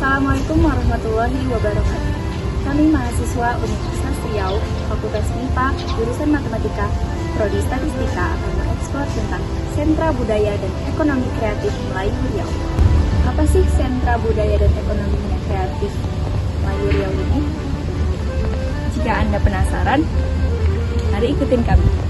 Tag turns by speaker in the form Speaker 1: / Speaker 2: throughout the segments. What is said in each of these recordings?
Speaker 1: Assalamualaikum warahmatullahi wabarakatuh. Kami mahasiswa Universitas Riau, Fakultas MIPA, jurusan Matematika, Prodi Statistika akan mengeksplor tentang sentra budaya dan ekonomi kreatif Melayu Riau. Apa sih sentra budaya dan ekonomi kreatif Melayu Riau ini? Jika Anda penasaran, mari ikutin kami.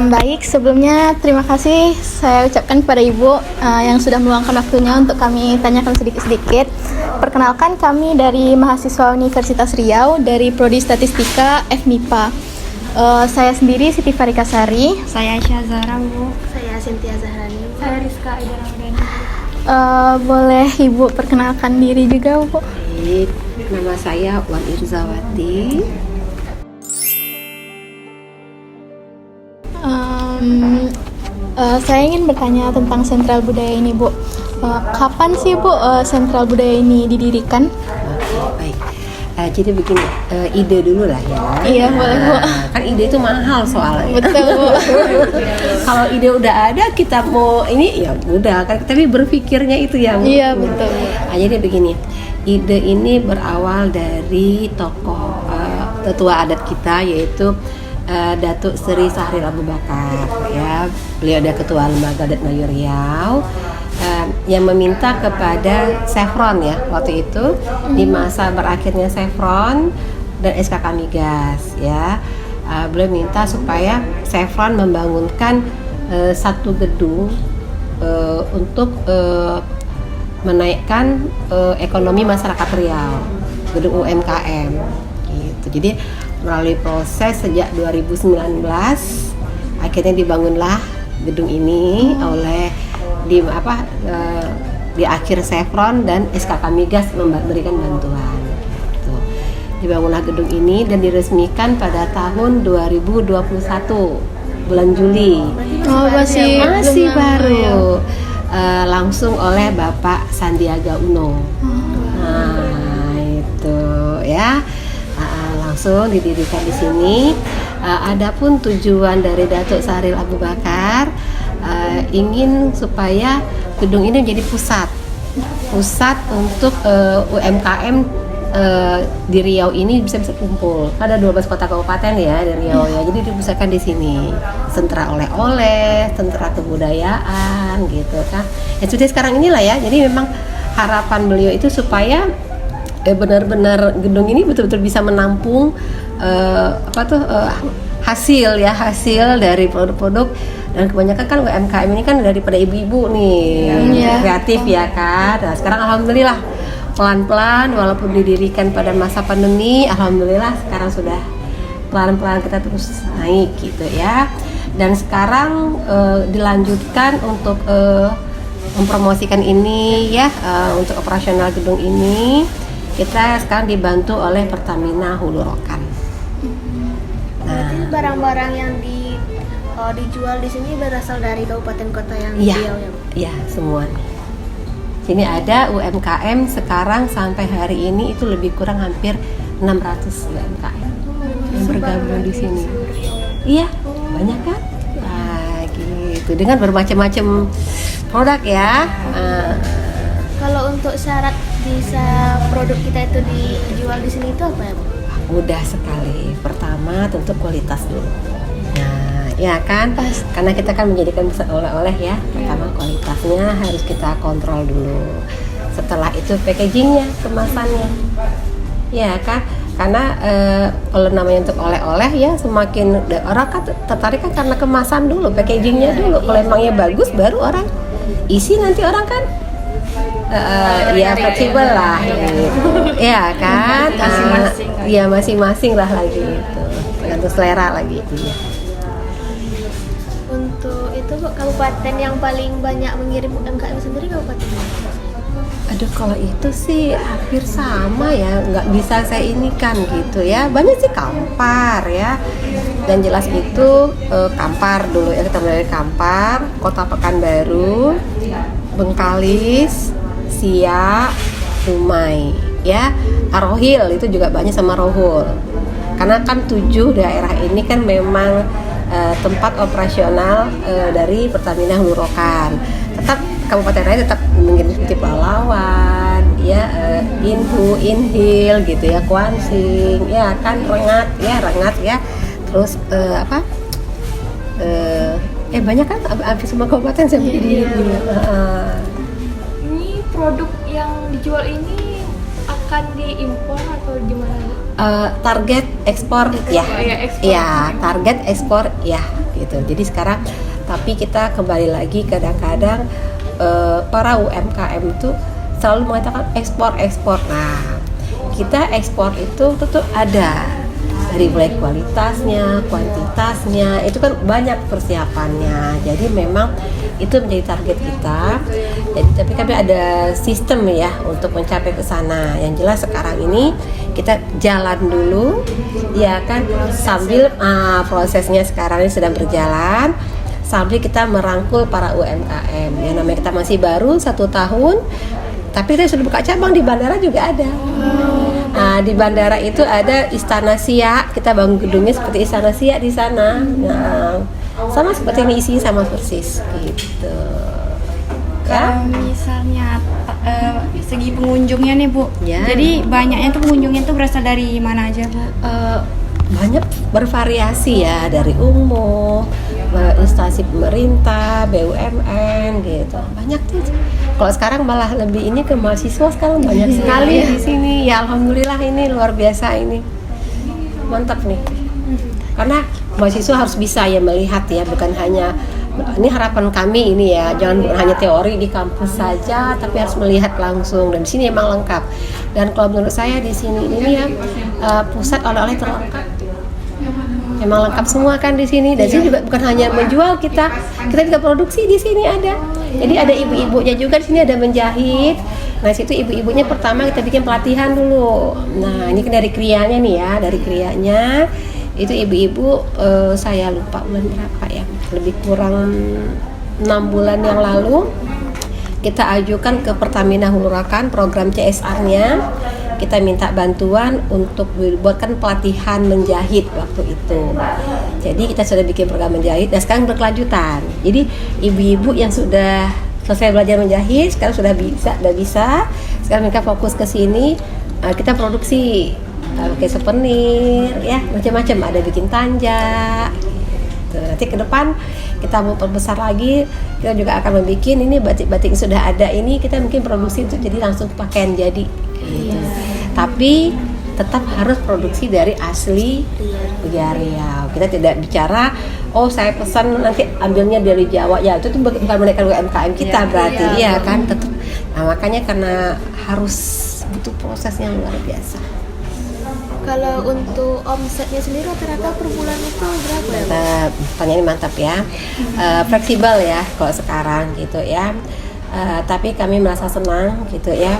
Speaker 2: Baik, sebelumnya terima kasih saya ucapkan kepada Ibu yang sudah meluangkan waktunya untuk kami tanyakan sedikit-sedikit. Perkenalkan, kami dari mahasiswa Universitas Riau dari Prodi Statistika FMIPA. Saya sendiri Siti Farikasari.
Speaker 3: Saya Aisyah Zahra, Bu.
Speaker 4: Saya Cynthia Zahrani.
Speaker 1: Saya Rizka Aida Ramadhani.
Speaker 2: Boleh Ibu perkenalkan diri juga, Bu?
Speaker 4: Baik, nama saya Wan Irzawati.
Speaker 2: Saya ingin bertanya tentang sentral budaya ini, Bu. Kapan sih, Bu, sentral budaya ini didirikan?
Speaker 4: Oke, baik. Jadi begini, ide dulu lah ya.
Speaker 2: Iya, boleh, Bu.
Speaker 4: Kan ide itu mahal soalnya.
Speaker 2: Betul, Bu.
Speaker 4: Kalau ide udah ada, kita mau ini ya udah kan. Tapi berpikirnya itu yang.
Speaker 2: Iya, betul, Bu.
Speaker 4: Jadi begini, ide ini berawal dari tokoh tetua adat kita, yaitu Datuk Seri Sahril Abu Bakar, ya. Beliau ada ketua lembaga adat Melayu Riau, yang meminta kepada Chevron ya waktu itu di masa berakhirnya Chevron dan SKK Migas, ya. Beliau minta supaya Chevron membangunkan satu gedung untuk menaikkan ekonomi masyarakat Riau, gedung UMKM gitu. Jadi melalui proses sejak 2019 akhirnya dibangunlah gedung ini oleh di akhir Chevron dan SKK Migas memberikan bantuan gitu. Dibangunlah gedung ini dan diresmikan pada tahun 2021 bulan Juli. Masih baru langsung oleh Bapak Sandiaga Uno. Nah, itu ya. Langsung didirikan di sini. Adapun tujuan dari Datuk Sahril Abu Bakar ingin supaya gedung ini menjadi pusat untuk UMKM di Riau ini bisa kumpul. Ada 12 kota kabupaten ya di Riau ya. Jadi dipusatkan di sini. Sentra oleh-oleh, sentra kebudayaan gitu kan. Ya seperti sekarang inilah ya. Jadi memang harapan beliau itu supaya benar-benar gedung ini betul-betul bisa menampung hasil dari produk-produk, dan kebanyakan kan UMKM ini kan daripada ibu-ibu nih kreatif ya kan. Nah sekarang alhamdulillah pelan-pelan walaupun didirikan pada masa pandemi, alhamdulillah sekarang sudah pelan-pelan kita terus naik gitu ya. Dan sekarang dilanjutkan untuk mempromosikan ini ya, untuk operasional gedung ini. Kita sekarang dibantu oleh Pertamina Hulu Rokan.
Speaker 3: Berarti barang-barang yang Oh, dijual di sini berasal dari kabupaten kota yang
Speaker 4: Iya,
Speaker 3: Riau ya, Bu?
Speaker 4: iya semua nih. Sini ada UMKM sekarang sampai hari ini itu lebih kurang hampir 600 UMKM yang bergabung di sini. Iya, banyak kan? Nah, gitu. Dengan bermacam-macam produk ya.
Speaker 3: Kalau untuk syarat bisa produk kita itu dijual di sini itu apa ya, Bu?
Speaker 4: Mudah sekali. Pertama tentu kualitas dulu. Nah, ya kan? Karena kita kan menjadikan pusat oleh-oleh ya. Pertama kualitasnya harus kita kontrol dulu. Setelah itu packagingnya, kemasannya. Ya kan? Karena kalau namanya untuk oleh-oleh ya semakin orang kan tertarik kan karena kemasan dulu, packagingnya dulu. Kalau emangnya bagus baru orang isi, nanti orang kan ya fleksibel lah gitu. Ya kan? Ya masing-masing lah lagi itu. Tergantung selera lagi itu ya.
Speaker 3: Untuk itu, Bu, kabupaten yang paling banyak mengirim UMKM sendiri kabupaten mana?
Speaker 4: Aduh, kalau itu sih hampir sama ya, nggak bisa saya inikan gitu ya. Banyak sih Kampar ya, dan jelas itu Kampar dulu ya, kita mulai dari Kampar, Kota Pekanbaru, Bengkalis, Siak, Dumai ya. Arohil itu juga banyak sama Rohul. Karena kan 7 daerah ini kan memang tempat operasional dari Pertamina Hulu Rokan. Tetap kabupaten lain tetap mengirim seperti Palawan, ya, Inhu, Inhil gitu ya, Kuansing, ya kan, Rengat ya, terus banyak kan, hampir semua kabupaten saya beli.
Speaker 2: Ini produk yang dijual ini akan diimpor atau gimana?
Speaker 4: Target ekspor ya, target ekspor ya, gitu. Jadi sekarang, tapi kita kembali lagi kadang-kadang para UMKM itu selalu mengatakan ekspor. Nah, kita ekspor itu tentu ada dari mulai kualitasnya, kuantitasnya, itu kan banyak persiapannya. Jadi memang itu menjadi target kita. Jadi, tapi kami ada sistem ya untuk mencapai ke sana. Yang jelas sekarang ini kita jalan dulu, ya kan, sambil prosesnya sekarang ini sedang berjalan. Sambil kita merangkul para UMKM. Yang namanya kita masih baru 1 tahun, tapi kita sudah buka cabang di bandara juga ada. Nah, di bandara itu ada Istana Siak, kita bangun gedungnya seperti Istana Siak di sana. Nah, sama seperti ini isinya sama persis gitu.
Speaker 1: Kalau misalnya segi pengunjungnya nih, Bu,
Speaker 4: Ya.
Speaker 1: jadi banyaknya tuh pengunjungnya tuh berasal dari mana aja, Bu?
Speaker 4: Banyak bervariasi ya, dari umum, instansi pemerintah, BUMN gitu. Banyak tuh. Kalau sekarang malah lebih ini ke mahasiswa, sekarang banyak sekali di sini. Ya alhamdulillah, ini luar biasa ini. Mantap nih. Karena mahasiswa harus bisa ya melihat ya, bukan hanya ini harapan kami ini ya, jangan hanya teori di kampus saja, tapi harus melihat langsung, dan di sini emang lengkap. Dan kalau menurut saya di sini ini ya pusat oleh-oleh terlengkap. Emang lengkap semua kan di sini. Dan sini juga bukan hanya menjual, kita juga produksi di sini ada. Jadi ada ibu-ibunya juga di sini, ada menjahit. Nah, situ ibu-ibunya pertama kita bikin pelatihan dulu. Nah, ini kan dari krianya nih ya, dari krianya itu ibu-ibu saya lupa bulan berapa ya, lebih kurang 6 bulan yang lalu kita ajukan ke Pertamina Hulu Rokan program CSR-nya. Kita minta bantuan untuk dibuatkan pelatihan menjahit waktu itu. Jadi kita sudah bikin program menjahit dan sekarang berkelanjutan. Jadi ibu-ibu yang sudah selesai belajar menjahit sekarang sudah bisa. Sekarang mereka fokus ke sini, kita produksi pakai souvenir ya, macam-macam, ada bikin tanja. Nanti ke depan kita mau perbesar lagi, kita juga akan membuat ini batik-batik yang sudah ada ini, kita mungkin produksi untuk jadi langsung pakaian jadi gitu. Tapi tetap harus produksi dari asli Riau. Kita tidak bicara saya pesan nanti ambilnya dari Jawa ya, itu bukan menaikkan UMKM kita berarti ya kan, tetap. Nah, makanya karena harus butuh proses yang luar biasa.
Speaker 3: Kalau untuk omsetnya sendiri rata-rata per bulan itu berapa ya, Bu?
Speaker 4: Pertanyaan ini mantap ya. Fleksibel ya kalau sekarang gitu ya. Tapi kami merasa senang gitu ya.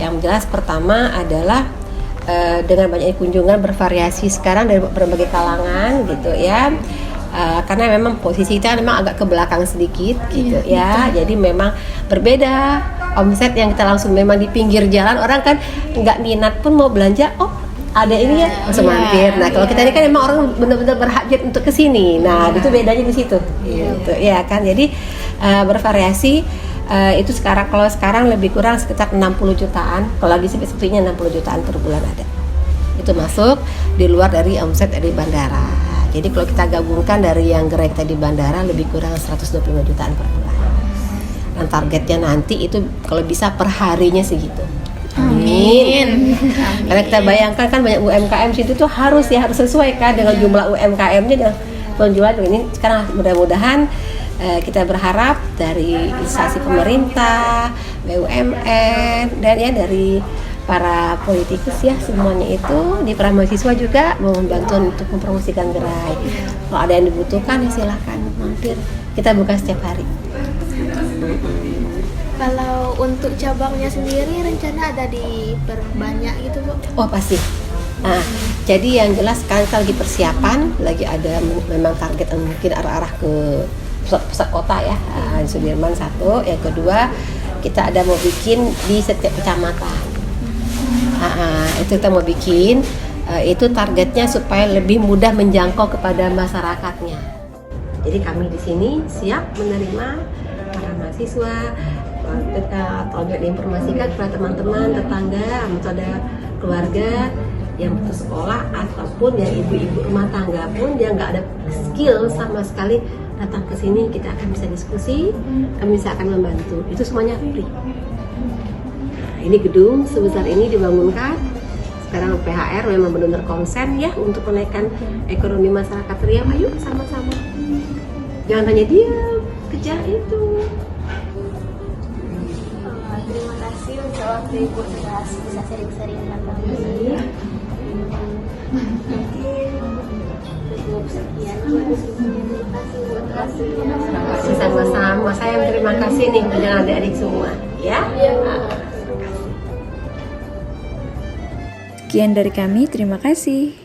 Speaker 4: Yang jelas pertama adalah dengan banyaknya kunjungan bervariasi sekarang dari berbagai kalangan gitu ya. karena memang posisi kita memang agak ke belakang sedikit gitu ya. Jadi memang berbeda omset yang kita langsung memang di pinggir jalan, orang kan nggak minat pun mau belanja, oh ada ini ya langsung mampir. Nah kalau kita ini kan memang orang benar-benar berhajat untuk kesini. Nah itu bedanya di situ gitu ya kan. Jadi bervariasi. Itu kalau sekarang lebih kurang sekitar 60 jutaan, kalau lagi sepi-sepinya 60 jutaan per bulan ada. Itu masuk di luar dari omset dari bandara. Jadi kalau kita gabungkan dari yang gerai kita di bandara lebih kurang 125 jutaan per bulan. Dan targetnya nanti itu kalau bisa per harinya segitu. Amin. Karena kita bayangkan kan banyak UMKM situ tuh harus sesuai kan dengan jumlah UMKM-nya dan penjualan ini. Sekarang mudah-mudahan kita berharap dari instansi pemerintah, BUMN dan ya dari para politikus ya semuanya itu di para mahasiswa juga mau membantu untuk mempromosikan gerai. Kalau ada yang dibutuhkan ya silakan mampir. Kita buka setiap hari.
Speaker 3: Kalau untuk cabangnya sendiri rencana ada diperbanyak gitu Bu?
Speaker 4: Oh pasti. Nah, jadi yang jelas sekarang kita lagi persiapan, lagi ada memang target mungkin arah-arah ke pusat kota ya, Sudirman satu. Yang kedua kita ada mau bikin di setiap kecamatan. Itu kita mau bikin, itu targetnya supaya lebih mudah menjangkau kepada masyarakatnya. Jadi kami di sini siap menerima para mahasiswa, atau diinformasikan kepada teman-teman, tetangga, atau ada keluarga yang putus sekolah ataupun yang ibu-ibu rumah tangga pun yang nggak ada skill sama sekali, datang ke sini kita akan bisa diskusi, kami bisa akan membantu. Itu semuanya free. Ini gedung sebesar ini dibangunkan. Sekarang PHR memang benar-benar konsen ya untuk menaikkan ekonomi masyarakat Riau. Ayo sama-sama. Jangan hanya diam, kejar itu.
Speaker 3: Terima kasih untuk waktu Ibu sudah bisa sering-sering datang ke sini. Cukup sekian. Terima kasih.
Speaker 4: Sama-sama. Saya yang terima kasih nih dengan adik-adik semua. Ya.
Speaker 1: Sekian dari kami, terima kasih.